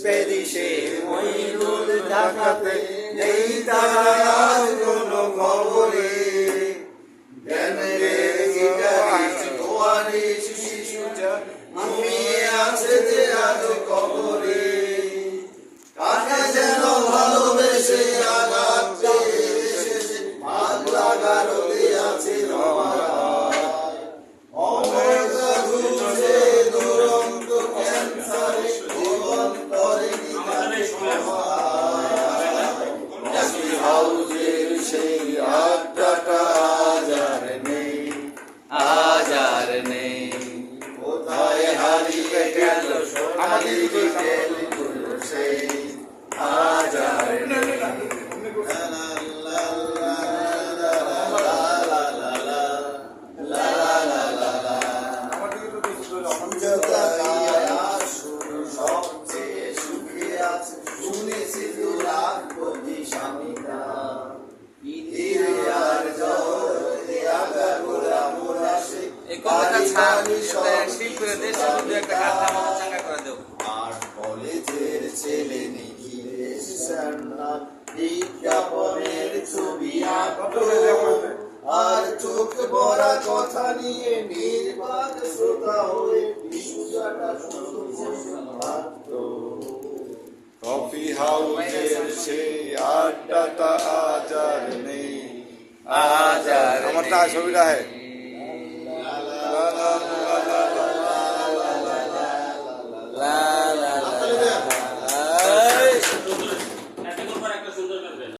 পেরিসে মইনুল ঢাকাতে নেই তারা আজ কোনো খবরে। জ্ঞানের গিটারিস্ট ওয়ারিশ শিশুরা ঘুমিয়ে আছে যে আজ কবরে। কাকে যেন ভালোবেসে আঘাত পেয়ে এসেছে ভাগ লাগার রোদে আছে রমারায়। অমৃতা ঘুষে দুরন্ত ক্যান্সারে অন্তরে নিকাশে সমায়। হাউজের সেই আড্ডাটা আজ আর নেই, আজ আর নেই। কোথায় হারিয়ে গেল সোনালি বিকেলগুলো সেই, আজ আর নেই। সবচেয়ে সুখে আছে শুনেছি তোর আত্মতি স্বামীটা। ঈদের আর জহরে আগাগোড়া মোরা সে আর কলেজের ছেলে নিখিলেশ সান্নাল বিজ্ঞাপনের ছবি আঁকতো। আর চোখ ভরা কথা নিয়ে নির্বাক শ্রোতা হয়ে বিষয়টা শুধু ভাবতো। কফি হাউসের সেই আড্ডাটা আজ আর নেই, আজ আর। আমার ছবিটা হ্যাঁ